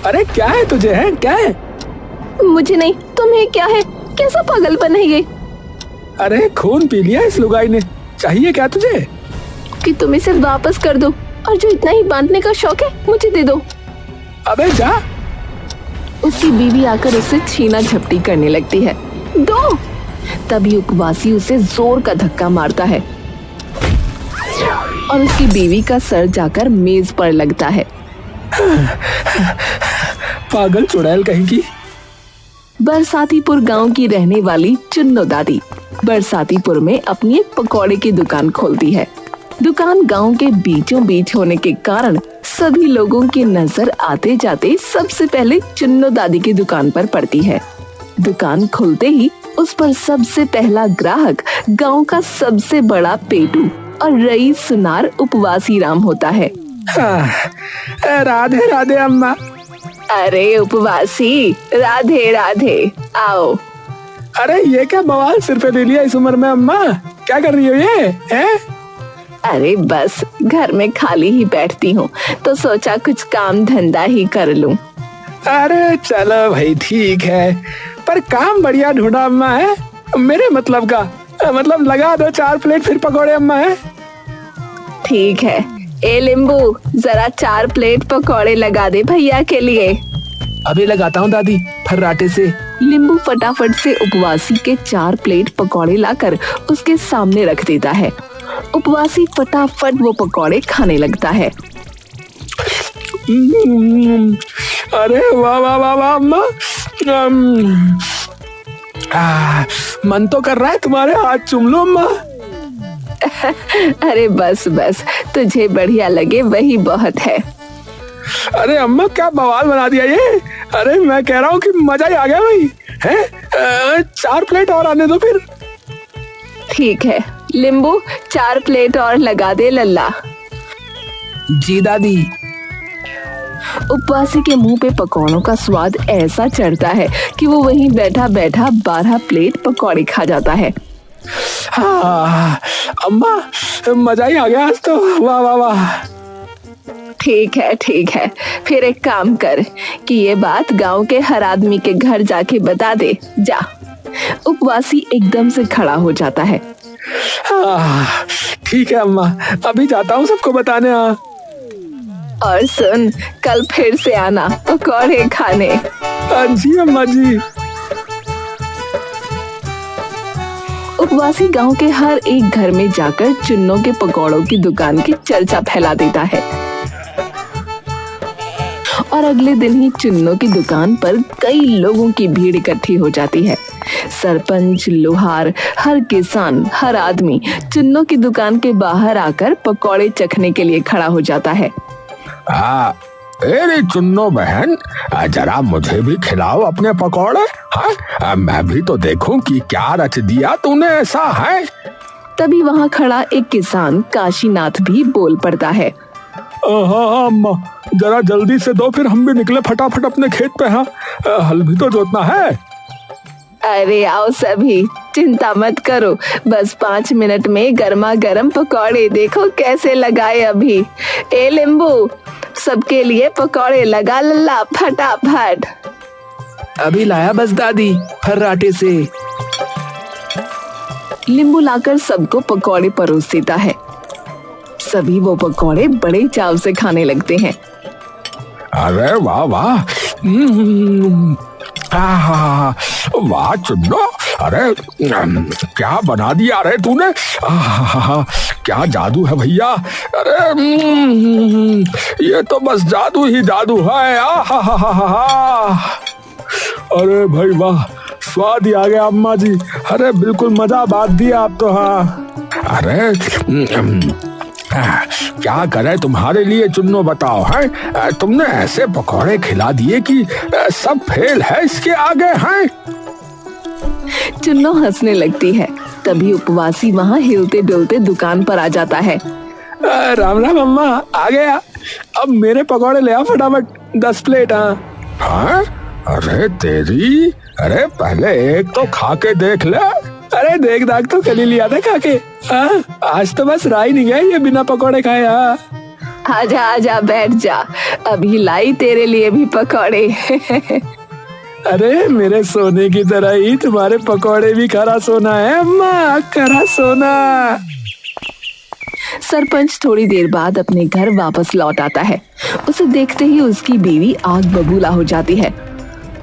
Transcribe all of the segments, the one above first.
अरे क्या है तुझे, है क्या है? मुझे नहीं, तुम्हें क्या है? कैसा पागलपन है ये? अरे खून पी लिया इस लुगाई ने, चाहिए क्या तुझे? कि तुम इसे वापस कर दो, और जो इतना ही बांटने का शौक है मुझे दे दो। अबे जा। उसकी बीवी आकर उससे छीना झपटी करने लगती है। दो। तभी उपवासी उसे जोर का धक्का मारता है और उसकी बीवी का सर जाकर मेज पर लगता है। पागल चुड़ैल कहीं की। बरसातीपुर गांव की रहने वाली चुन्नो दादी बरसातीपुर में अपनी एक पकौड़े की दुकान खोलती है। दुकान गांव के बीचों बीच होने के कारण सभी लोगों की नजर आते जाते सबसे पहले चुन्नो दादी की दुकान पर पड़ती है। दुकान खुलते ही उस पर सबसे पहला ग्राहक गांव का सबसे बड़ा पेटू और रईस सुनार उपवासी राम होता है। राधे राधे अम्मा। अरे उपवासी, राधे राधे, आओ। अरे ये क्या बवाल सिर पे ले लिया इस उम्र में अम्मा, क्या कर रही हो ये है? अरे बस घर में खाली ही बैठती हूँ तो सोचा कुछ काम धंधा ही कर लूं। अरे चलो भाई ठीक है, पर काम बढ़िया ढूंढा अम्मा है, मेरे मतलब का, मतलब लगा दो 4 प्लेट फिर पकौड़े अम्मा है। ठीक है, ए लिंबू जरा 4 प्लेट पकौड़े लगा दे भैया के लिए। अभी लगाता हूँ दादी, फर्राटे से। लिंबू फटाफट से उपवासी के 4 प्लेट पकौड़े लाकर उसके सामने रख देता है। उपवासी फटाफट वो पकौड़े खाने लगता है। अरे वाह वाह वाह वाह अम्मा, मन तो कर रहा है तुम्हारे हाथ चूम लो अम्मा। अरे बस बस, तुझे बढ़िया लगे वही बहुत है। अरे अम्मा क्या बवाल बना दिया ये, अरे मैं कह रहा हूँ कि मजा ही आ गया भाई, है 4 प्लेट और आने दो फिर। ठीक है लिंबू, 4 प्लेट और लगा दे लल्ला। जी दादी। उपवासी के मुंह पे पकौड़ों का स्वाद ऐसा चढ़ता है कि वो वहीं बैठा बैठा 12 प्लेट पकौड़े खा जाता है। हाँ अम्मा मजा ही आ गया आज तो, वाह वाह वाह। ठीक है, फिर एक काम कर कि ये बात गांव के हर आदमी के घर जाके बता दे, जा। उपवासी एकदम से खड़ा हो जाता है। ठीक है अम्मा, अभी जाता हूँ सबको बताने। और सुन, कल फिर से आना पकौड़े खाने। जी अम्मा जी। उपवासी गांव के हर एक घर में जाकर चुन्नों के पकौड़ों की दुकान की चर्चा फैला देता है और अगले दिन ही चुन्नों की दुकान पर कई लोगों की भीड़ इकट्ठी हो जाती है। सरपंच, लोहार, हर किसान, हर आदमी चुन्नों की दुकान के बाहर आकर पकौड़े चखने के लिए खड़ा हो जाता है। अरे चुन्नो बहन, जरा मुझे भी खिलाओ अपने पकौड़े। हाँ मैं भी तो देखूं कि क्या रच दिया तूने ऐसा है। तभी वहाँ खड़ा एक किसान काशीनाथ भी बोल पड़ता है। हाँ अम्मा, जरा जल्दी से दो, फिर हम भी निकले फटाफट अपने खेत पे। हाँ हल भी तो जोतना है। अरे आओ सभी, चिंता मत करो, बस 5 मिनट में गर्मा गर्म पकौड़े देखो कैसे लगाए अभी। ए लिंबू, सबके लिए पकौड़े लगा लल्ला फटाफट। अभी लाया बस दादी, फर्राटे से। लिंबू लाकर सबको पकौड़े परोस देता है। सभी वो पकौड़े बड़े चाव से खाने लगते हैं। अरे वाह वाह, वाह चुन्नो, अरे क्या बना दिया रे तूने, क्या जादू है भैया। अरे ये तो बस जादू ही जादू है। अरे भाई वाह, स्वाद ही आ गया अम्मा जी। अरे बिल्कुल मजा बात दिया आप तो। हाँ अरे क्या करे तुम्हारे लिए चुन्नो, बताओ है, तुमने ऐसे पकौड़े खिला दिए कि सब फेल है इसके आगे हैं। चुन्नो हंसने लगती है। तभी उपवासी वहाँ हिलते डुलते दुकान पर आ जाता है। राम राम अम्मा, आ गया। अब मेरे पकौड़े ले आ फटाफट 10 प्लेट। हाँ अरे तेरी, अरे पहले एक तो खा के देख ले। अरे देख दाग तो कल ही लिया था खा के। आज तो बस रहा ही नहीं गया ये बिना पकौड़े खाए। आजा आजा बैठ जा, अभी लाई तेरे लिए भी पकौड़े। अरे मेरे सोने की तरह ही तुम्हारे पकौड़े भी खरा सोना है अम्मा, खरा सोना। सरपंच थोड़ी देर बाद अपने घर वापस लौट आता है। उसे देखते ही उसकी बीवी आग बबूला हो जाती है।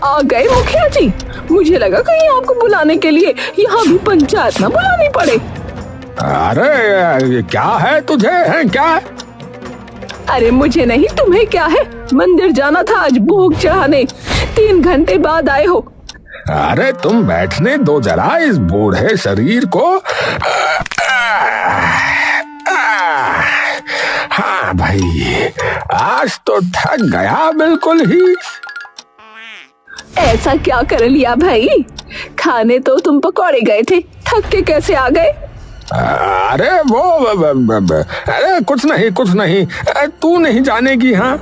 आ गए मुखिया जी, मुझे लगा कहीं आपको बुलाने के लिए यहाँ भी पंचायत ना बुलानी पड़े। अरे क्या है तुझे, है क्या? अरे मुझे नहीं, तुम्हें क्या है? मंदिर जाना था आज भोग चढ़ाने, 3 घंटे बाद आए हो। अरे तुम बैठने दो जरा इस बूढ़े शरीर को। हाँ भाई, आज तो थक गया बिल्कुल ही। ऐसा क्या कर लिया भाई? खाने तो तुम पकौड़े गए थे, थक के कैसे आ गए? अरे वो अरे कुछ नहीं, तू नहीं जानेगी। हाँ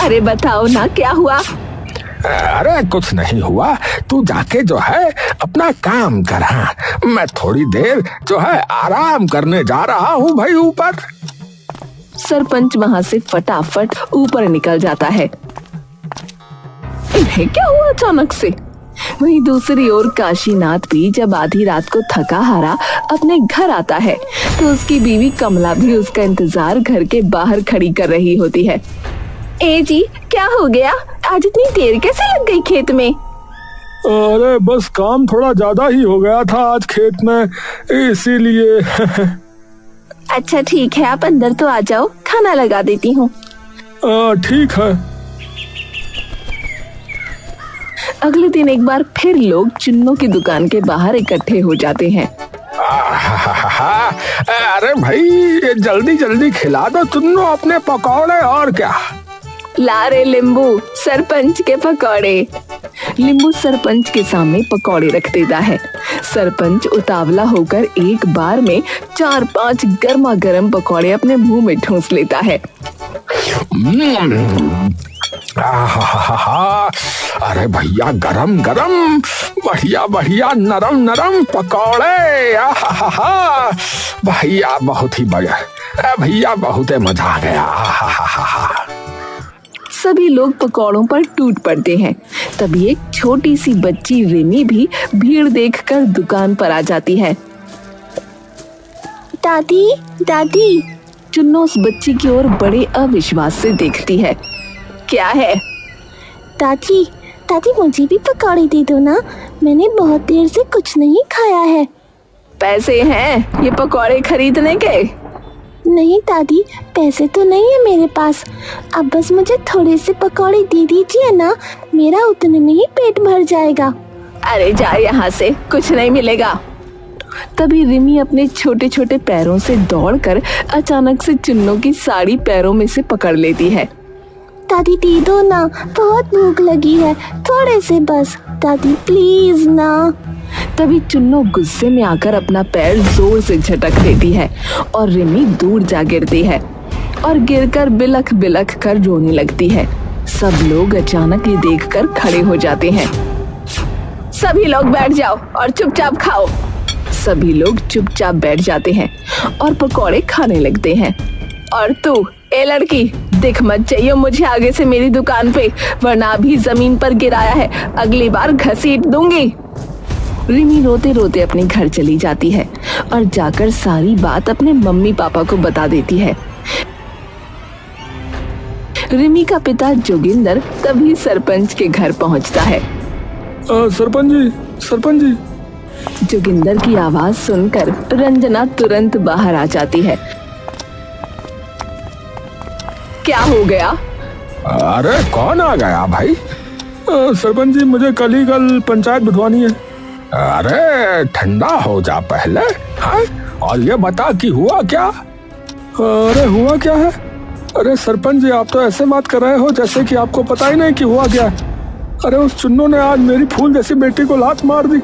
अरे बताओ ना क्या हुआ? अरे कुछ नहीं हुआ, तू जाके जो है अपना काम कर। हाँ, मैं थोड़ी देर जो है आराम करने जा रहा हूँ भाई ऊपर। सरपंच वहाँ से फटाफट ऊपर निकल जाता है। इन्हें क्या हुआ अचानक से? वहीं दूसरी ओर काशीनाथ भी जब आधी रात को थका हारा अपने घर आता है तो उसकी बीवी कमला भी उसका इंतजार घर के बाहर खड़ी कर रही होती है। ए जी, क्या हो गया? आज इतनी देर कैसे लग गई खेत में? अरे बस काम थोड़ा ज्यादा ही हो गया था आज खेत में, इसीलिए। अच्छा ठीक है, आप अंदर तो आ जाओ, खाना लगा देती हूँ। ठीक है। अगले दिन एक बार फिर लोग चुन्नों की दुकान के बाहर इकट्ठे हो जाते हैं। अरे भाई जल्दी जल्दी खिला दो चुन्नू अपने पकौड़े, और क्या। ला रे लिंबू, सरपंच के पकौड़े। लिंबू सरपंच के सामने पकौड़े रख देता है। सरपंच उतावला होकर एक बार में 4-5 गर्मा गर्म पकौड़े अपने मुंह में ठूंस लेता है। अरे भैया गरम गरम, बढ़िया बढ़िया, नरम नरम पकौड़े। भैया बहुत ही बढ़िया, भैया बहुत मजा आ गया। सभी लोग पकौड़ों पर टूट पड़ते हैं। तभी एक छोटी सी बच्ची रिमी भी भीड़ देखकर दुकान पर आ जाती है। दादी दादी, चुन्नू उस बच्ची की ओर बड़े अविश्वास से देखती है। क्या है? दादी दादी, मुझे भी पकौड़े दे दो ना, मैंने बहुत देर से कुछ नहीं खाया है। पैसे हैं ये पकौड़े खरीदने के? नहीं दादी, पैसे तो नहीं है मेरे पास, अब बस मुझे थोड़े से पकौड़े दे दीजिए ना, मेरा उतने में ही पेट भर जाएगा। अरे जा यहाँ से, कुछ नहीं मिलेगा। तभी रिमी अपने छोटे छोटे पैरों से दौड़कर अचानक से चुन्नू की साड़ी पैरों में से पकड़ लेती है। दादी दे दो ना, बहुत भूख लगी है, थोड़े से बस, दादी प्लीज ना। तभी चुन्नू गुस्से में आकर अपना पैर जोर से झटक देती है और रिमी दूर जा गिरती है और गिरकर बिलख बिलख कर रोने लगती है। सब लोग अचानक ये देखकर खड़े हो जाते हैं। सभी लोग बैठ जाओ और चुपचाप खाओ। सभी लोग चुपचाप बैठ जाते हैं और पकौड़े खाने लगते हैं। और तू ए लड़की, दिख मत चाहिए मुझे आगे से मेरी दुकान पे, वरना अभी जमीन पर गिराया है, अगली बार घसीट दूंगी। रिमी रोते रोते अपने घर चली जाती है और जाकर सारी बात अपने मम्मी पापा को बता देती है। रिमी का पिता जोगिंदर तभी सरपंच के घर पहुंचता है। सरपंच जी। जोगिंदर की आवाज सुनकर रंजना तुरंत बाहर आ जाती है। क्या हो गया? अरे कौन आ गया भाई? सरपंच जी, मुझे कल पंचायत बिठवानी है। अरे ठंडा हो जा पहले। हाँ, और ये बता कि हुआ क्या? अरे हुआ क्या है? अरे सरपंच जी, आप तो ऐसे बात कर रहे हो जैसे कि आपको पता ही नहीं कि हुआ क्या है। अरे उस चुन्नू ने आज मेरी फूल जैसी बेटी को लात मार दी,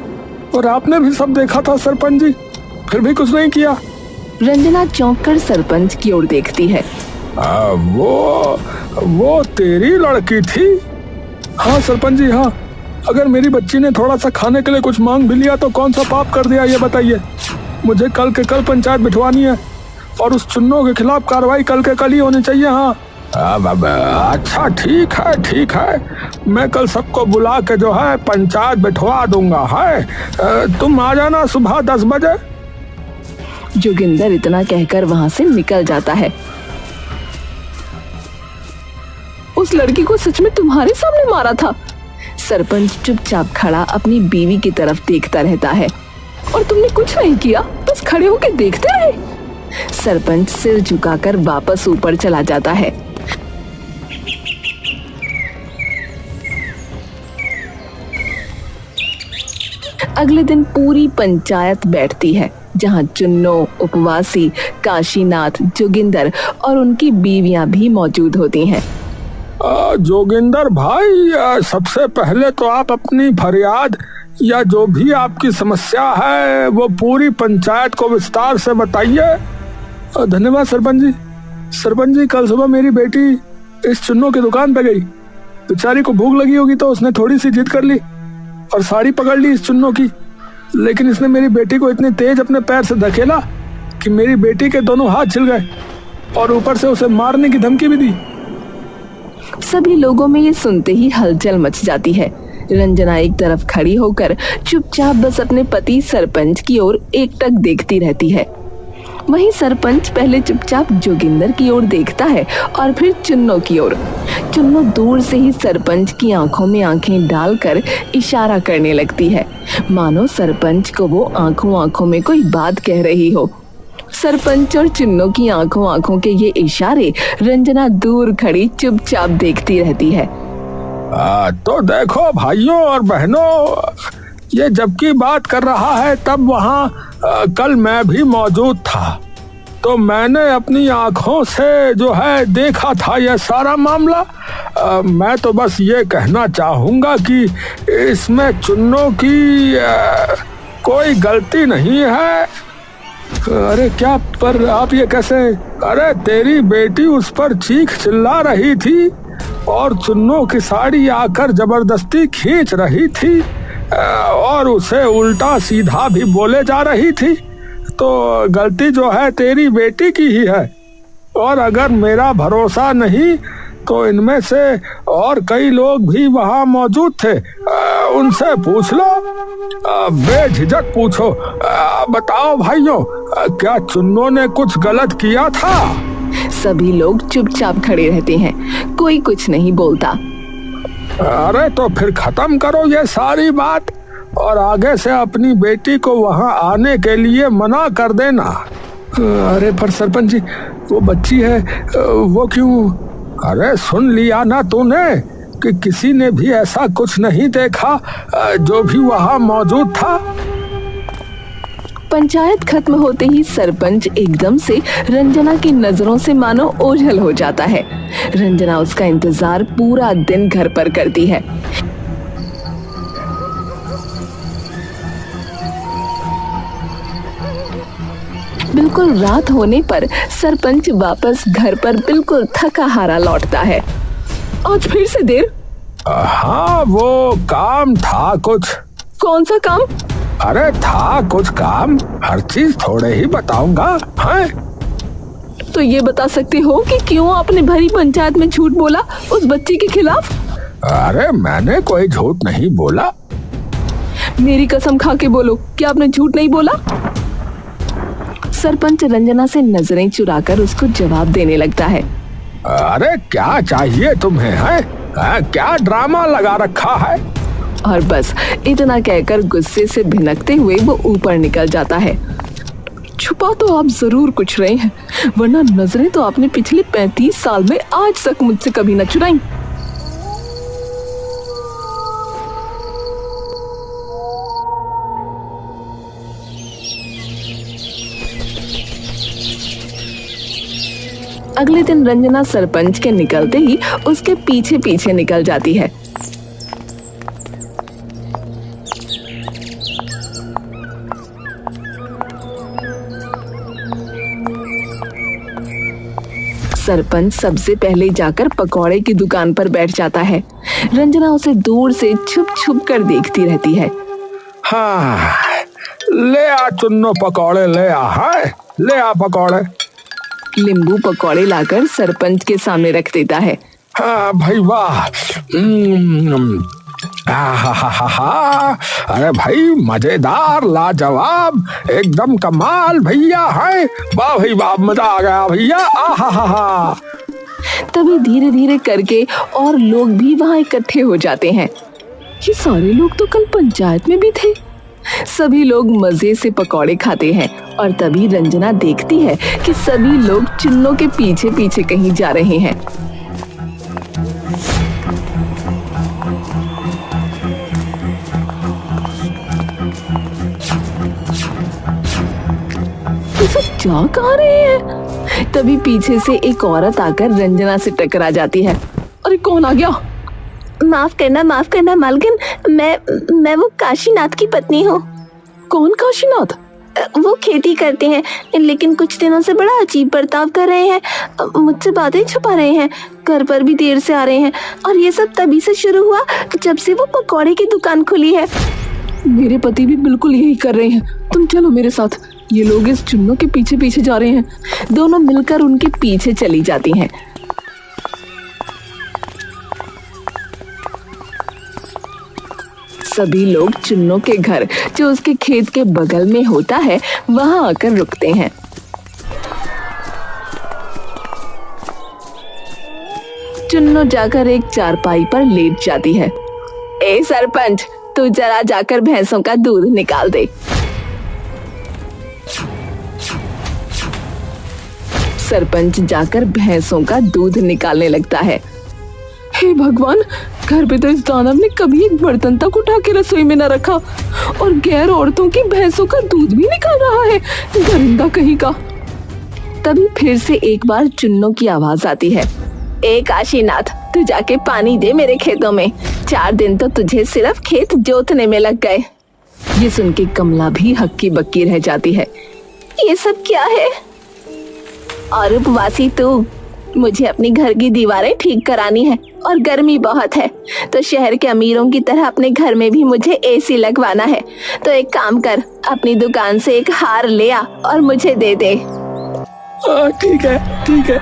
और आपने भी सब देखा था सरपंच जी, फिर भी कुछ नहीं किया। रंजना चौंक कर सरपंच की ओर देखती है। वो तेरी लड़की थी? हाँ सरपंच जी, हाँ। अगर मेरी बच्ची ने थोड़ा सा खाने के लिए कुछ मांग भी लिया तो कौन सा पाप कर दिया, ये बताइए। मुझे कल के कल पंचायत बिठवानी है, और उस चुन्नों के खिलाफ कार्रवाई कल के कल ही होनी चाहिए। हाँ अब अच्छा ठीक है, मैं कल सबको बुला के जो है पंचायत बिठवा दूंगा। है तुम आ जाना सुबह 10 बजे। जोगिंदर इतना कहकर वहां से निकल जाता है। उस लड़की को सच में तुम्हारे सामने मारा था? सरपंच चुपचाप खड़ा अपनी बीवी की तरफ देखता रहता है। और तुमने कुछ नहीं किया, बस खड़े होकर देखते रहे? सरपंच सिर झुकाकर वापस ऊपर चला जाता है। अगले दिन पूरी पंचायत बैठती है, जहां चुन्नो, उपवासी, काशीनाथ, जोगिंदर और उनकी बीवियां भी मौजूद होती हैं। जोगिंदर भाई, सबसे पहले तो आप अपनी फरियाद या जो भी आपकी समस्या है वो पूरी पंचायत को विस्तार से बताइए। धन्यवाद सरपंच जी। सरपंच जी, कल सुबह मेरी बेटी इस चुन्नों की दुकान पे गई। बेचारी को भूख लगी होगी तो उसने थोड़ी सी जिद कर ली और साड़ी पकड़ ली इस चुन्नों की, लेकिन इसने मेरी बेटी को इतनी तेज अपने पैर से धकेला कि मेरी बेटी के दोनों हाथ छिल गए और ऊपर से उसे मारने की धमकी भी दी। सभी लोगों में ये सुनते ही हलचल मच जाती है। रंजना एक तरफ खड़ी होकर चुपचाप बस अपने पति सरपंच की ओर एकटक देखती रहती है। वहीं सरपंच पहले चुपचाप जोगिंदर की ओर देखता है और फिर चुन्नो की ओर। चुन्नो दूर से ही सरपंच की आंखों में आंखें डालकर इशारा करने लगती है, मानो सरपंच को वो आंखों आंखों में कोई बात कह रही हो। सरपंच और चुन्नो की आंखों आंखों के ये इशारे रंजना दूर खड़ी चुपचाप देखती रहती है। तो देखो भाइयों और बहनों, ये जबकि बात कर रहा है तब वहाँ कल मैं भी मौजूद था, तो मैंने अपनी आंखों से जो है देखा था यह सारा मामला। मैं तो बस ये कहना चाहूंगा कि इसमें चुन्नों की कोई गलती नहीं है। अरे क्या, पर आप ये कैसे? अरे तेरी बेटी उस पर चीख चिल्ला रही थी और चुन्नों की साड़ी आकर जबरदस्ती खींच रही थी और उसे उल्टा सीधा भी बोले जा रही थी, तो गलती जो है तेरी बेटी की ही है। और अगर मेरा भरोसा नहीं तो इनमें से और कई लोग भी वहाँ मौजूद थे, उनसे पूछ लो, बेझिझक पूछो। बताओ भाइयों, क्या चुन्नों ने कुछ गलत किया था? सभी लोग चुपचाप खड़े रहते हैं, कोई कुछ नहीं बोलता। अरे तो फिर खत्म करो ये सारी बात और आगे से अपनी बेटी को वहाँ आने के लिए मना कर देना। अरे पर सरपंच जी, वो बच्ची है, वो क्यों? अरे सुन लिया ना तूने कि किसी ने भी ऐसा कुछ नहीं देखा जो भी वहाँ मौजूद था। पंचायत खत्म होते ही सरपंच एकदम से रंजना की नजरों से मानो ओझल हो जाता है। रंजना उसका इंतजार पूरा दिन घर पर करती है। बिल्कुल रात होने पर सरपंच वापस घर पर बिल्कुल थका हारा लौटता है। आज फिर से देर? हाँ, वो काम था कुछ। कौन सा काम? अरे था कुछ काम, हर चीज थोड़े ही बताऊंगा। हाँ? तो ये बता सकते हो कि क्यों आपने भरी पंचायत में झूठ बोला उस बच्ची के खिलाफ? अरे मैंने कोई झूठ नहीं बोला। मेरी कसम खा के बोलो कि आपने झूठ नहीं बोला। सरपंच रंजना से नजरें चुराकर उसको जवाब देने लगता है। अरे क्या चाहिए तुम्हें? है क्या ड्रामा लगा रखा है? और बस इतना कहकर गुस्से से भिनकते हुए वो ऊपर निकल जाता है। छुपा तो आप जरूर कुछ रहे हैं, वरना नजरें तो आपने पिछले 35 साल में आज तक मुझसे कभी न चुराई। अगले दिन रंजना सरपंच के निकलते ही उसके पीछे पीछे निकल जाती है। सरपंच सबसे पहले जाकर पकौड़े की दुकान पर बैठ जाता है। रंजना उसे दूर से छुप छुप कर देखती रहती है। हाँ, ले आ चुन्नो पकौड़े, ले आ। है ले आ पकौड़े। नींबू पकौड़े लाकर सरपंच के सामने रख देता है। हाँ भाई वाह। हा। अरे भाई मजेदार, लाजवाब, एकदम कमाल भैया है। वाह भाई वाह, मजा आ गया भैया। आहा। तभी धीरे धीरे करके और लोग भी वहाँ इकट्ठे हो जाते हैं। ये सारे लोग तो कल पंचायत में भी थे। सभी लोग मजे से पकौड़े खाते हैं और तभी रंजना देखती है कि सभी लोग चुन्नों के पीछे पीछे कहीं जा रहे हैं। ये सब जा कहाँ रहे हैं? तभी पीछे से एक औरत आकर रंजना से टकरा जाती है। अरे कौन आ गया? माफ करना मालकिन, मैं वो काशीनाथ की पत्नी हूँ। कौन काशीनाथ? वो खेती करते हैं, लेकिन कुछ दिनों से बड़ा अजीब बर्ताव कर रहे हैं। मुझसे बातें छुपा रहे हैं, घर पर भी देर से आ रहे हैं, और ये सब तभी से शुरू हुआ जब से वो पकौड़े की दुकान खुली है। मेरे पति भी बिल्कुल यही कर रहे हैं। तुम चलो मेरे साथ। ये लोग इस चुन्नों के पीछे पीछे जा रहे हैं। दोनों मिलकर उनके पीछे चली जाती हैं। सभी लोग चुन्नों के घर, जो उसके खेत के बगल में होता है, वहां आकर रुकते हैं। चुन्नो जाकर एक चारपाई पर लेट जाती है। ए सरपंच, तू जरा जाकर भैंसों का दूध निकाल दे। सरपंच जाकर भैंसों का दूध निकालने लगता है। हे भगवान, घर पे तो इस दानव ने कभी एक बर्तन तक उठा के रसोई में न रखा, और गैर औरतों की भैंसों का दूध भी निकाल रहा है। दरिंदा कहीं का। तभी फिर से एक बार चुन्नों की आवाज आती है। ए काशीनाथ, तू जाके पानी दे मेरे खेतों में। 4 दिन तो तुझे सिर्फ खेत जोतने में लग गए। ये सुन के कमला भी हक्की बक्की रह जाती है। ये सब क्या है? और उपवासी तू, मुझे अपनी घर की दीवारें ठीक करानी है और गर्मी बहुत है, तो शहर के अमीरों की तरह अपने घर में भी मुझे एसी लगवाना है। तो एक काम कर, अपनी दुकान से एक हार ले आ और मुझे दे दे। ठीक है।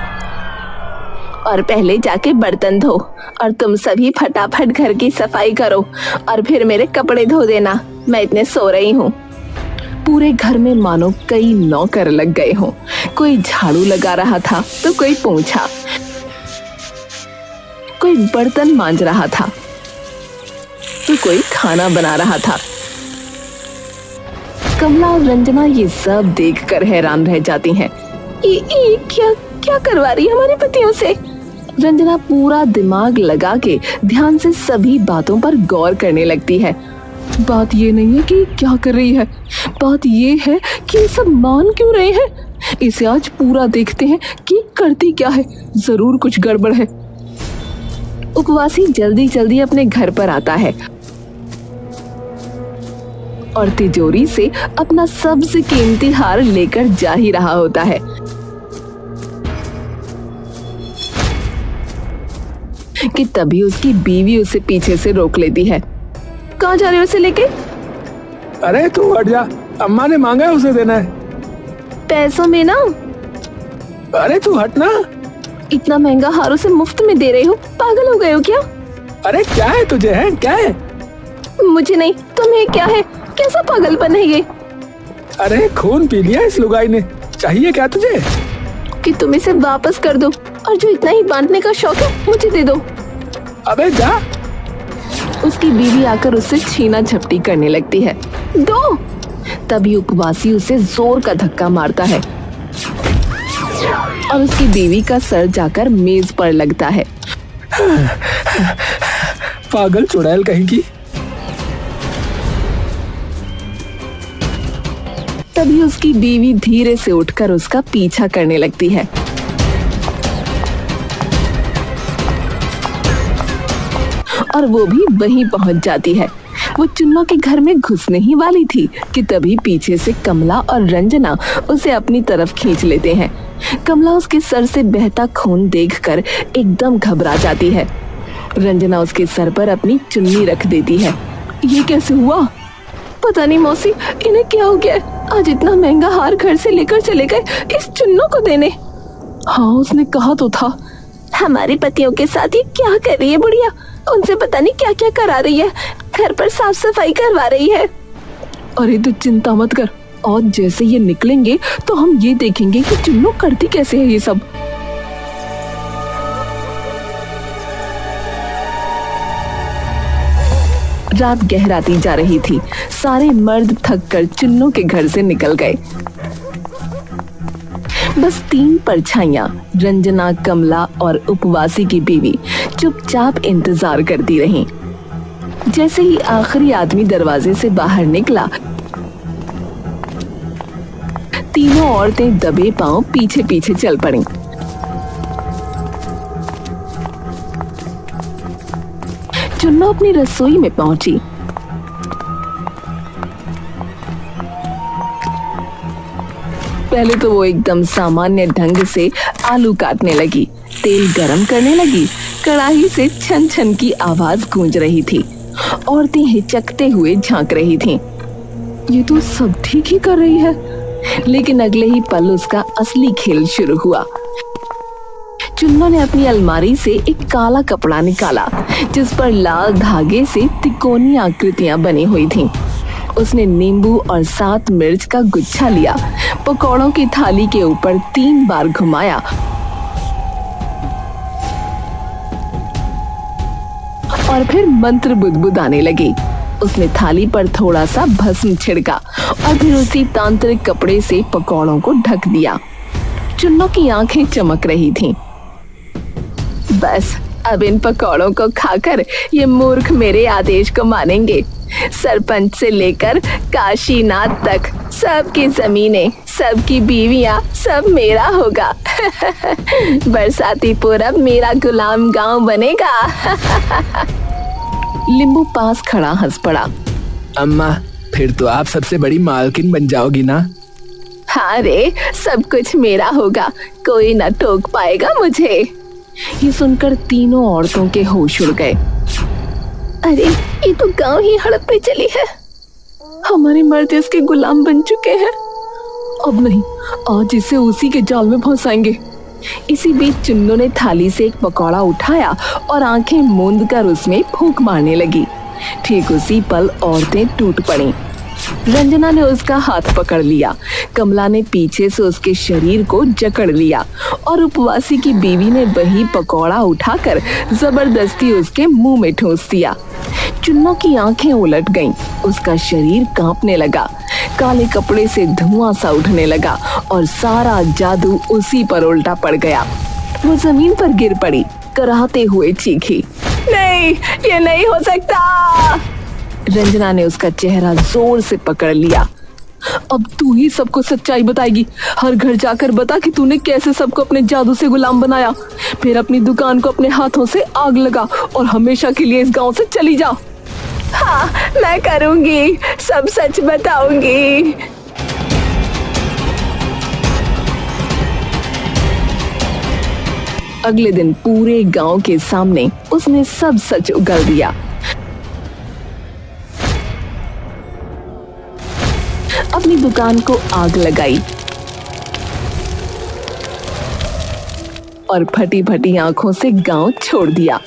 और पहले जाके बर्तन धो, और तुम सभी फटाफट घर की सफाई करो, और फिर मेरे कपड़े धो देना। मैं इतने सो रही हूँ। पूरे घर में मानो कई नौकर लग गए हों। कोई झाड़ू लगा रहा था तो कोई पोंछा, कोई बर्तन मांज रहा था तो कोई खाना बना रहा था। कमला और रंजना ये सब देखकर हैरान रह जाती हैं। ये क्या करवा रही है हमारे पतियों से? रंजना पूरा दिमाग लगा के ध्यान से सभी बातों पर गौर करने लगती है। बात ये नहीं है कि क्या कर रही है, बात ये है कि ये सब मान क्यों रहे हैं। इसे आज पूरा देखते हैं कि करती क्या है। जरूर कुछ गड़बड़ है। उपवासी जल्दी जल्दी अपने घर पर आता है और तिजोरी से अपना सबसे कीमती हार लेकर जा ही रहा होता है कि तभी उसकी बीवी उसे पीछे से रोक लेती है। कहाँ जा रहे हो उसे लेके? अरे तू हट जा, अम्मा ने मांगा है, उसे देना है। पैसों में ना। अरे तू हट ना। इतना महंगा हार उसे मुफ्त में दे रहे हो? पागल हो गए हो क्या? अरे क्या है तुझे, है क्या है? मुझे नहीं, तुम्हें क्या है? कैसा पागलपन है ये? अरे खून पी लिया इस लुगाई ने। चाहिए क्या तुझे? कि तुम इसे वापस कर दो, और जो इतना ही बांटने का शौक है मुझे दे दो। अबे जा। उसकी बीवी आकर उससे छीना झपटी करने लगती है। दो। तभी उपवासी उसे जोर का धक्का मारता है और उसकी बीवी का सर जाकर मेज पर लगता है। पागल चुड़ैल कहीं की। तभी उसकी बीवी धीरे से उठकर उसका पीछा करने लगती है। और वो भी वहीं पहुंच जाती है। वो चुन्नों के घर में घुसने ही वाली थी कि तभी पीछे से कमला और रंजना उसे अपनी तरफ खींच लेते हैं। कमला उसके सर से बहता खून देखकर एकदम घबरा जाती है। रंजना उसके सर पर अपनी चुन्नी रख देती है। ये कैसे हुआ? पता नहीं मौसी, इन्हें क्या हो गया? आज इतना महंगा हार घर से लेकर चले गए इस चुन्नों को देने। हाँ, उसने कहा तो था। हमारे पतियों के साथ ये क्या कर रही है बुढ़िया? उनसे पता नहीं क्या क्या करा रही है, घर पर साफ सफाई करवा रही है। अरे तू चिंता मत कर, और जैसे ये निकलेंगे तो हम ये देखेंगे कि चुन्नू करती कैसे है ये सब। रात गहराती जा रही थी। सारे मर्द थक कर चुन्नू के घर से निकल गए। बस 3 परछाइयां, रंजना, कमला और उपवासी की बीवी चुपचाप इंतजार करती रहीं। जैसे ही आखिरी आदमी दरवाजे से बाहर निकला, तीनों औरतें दबे पांव पीछे पीछे चल पड़ीं। चुन्नू अपनी रसोई में पहुंची। पहले तो वो एकदम सामान्य ढंग से आलू काटने लगी, तेल गरम करने लगी। कढ़ाई से छन छन की आवाज गूंज रही थी। औरतें हिचकते हुए झांक रही थीं। ये तो सब ठीक ही कर रही है, लेकिन अगले ही पल उसका असली खेल शुरू हुआ। चुन्नू ने अपनी अलमारी से एक काला कपड़ा निकाला, जिस पर लाल धागे से तिकोनी आकृतियां बनी हुई थीं। उसने नींबू और 7 मिर्च का गुच्छा लिया, पकौड़ों की थाली के ऊपर 3 बार घुमाया और फिर मंत्र बुदबुदाने लगी। उसने थाली पर थोड़ा सा भस्म छिड़का और फिर उसी तांत्रिक कपड़े से पकौड़ों को ढक दिया। चुन्नू की आंखें चमक रही थीं। बस अब इन पकौड़ों को खाकर ये मूर्ख मेरे आदेश को मानेंगे। सरपंच से लेकर काशीनाथ तक सबकी जमीनें, सबकी बीवियां, सब मेरा होगा। बरसातीपुर अब मेरा गुलाम गांव बनेगा। लिंबू पास खड़ा हंस पड़ा। अम्मा, फिर तो आप सबसे बड़ी मालकिन बन जाओगी ना? हाँ रे, सब कुछ मेरा होगा, कोई ना टोक पाएगा मुझे। ये सुनकर तीनों औरतों के होश उड़ गए। अरे ये तो गांव ही हड़पने चली है। हमारे मर्द इसके गुलाम बन चुके हैं। अब नहीं, आज इसे उसी के जाल में फंसाएंगे। इसी बीच चुन्नू ने थाली से एक पकौड़ा उठाया और आंखें मूंद कर उसमें फूंक मारने लगी। ठीक उसी पल औरतें टूट पड़ीं। रंजना ने उसका हाथ पकड़ लिया, कमला ने पीछे से उसके शरीर को जकड़ लिया और उपवासी की बीवी ने वही पकौड़ा उठाकर जबरदस्ती उसके मुंह में ठूंस दिया। चुन्नू की आंखें उलट गईं, उसका शरीर कांपने लगा, काले कपड़े से धुआं सा उठने लगा और सारा जादू उसी पर उल्टा पड़ गया। वो जमीन पर गिर पड़ी, कराहते हुए चीखी, नहीं, ये नहीं हो सकता। रंजना ने उसका चेहरा जोर से पकड़ लिया। अब तू ही सबको सच्चाई बताएगी। हर घर जाकर बता कि तूने कैसे सबको अपने जादू से गुलाम बनाया। फिर अपनी दुकान को अपने हाथों से आग लगा और हमेशा के लिए इस गांव से चली जा। हाँ, मैं करूंगी, सब सच बताऊंगी। अगले दिन पूरे गांव के सामने उसने सब सच उगल दिया। अपनी दुकान को आग लगाई और फटी फटी आंखों से गांव छोड़ दिया।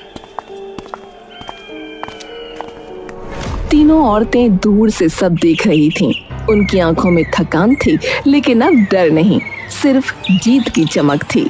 तीनों औरतें दूर से सब देख रही थीं। उनकी आंखों में थकान थी, लेकिन अब डर नहीं, सिर्फ जीत की चमक थी।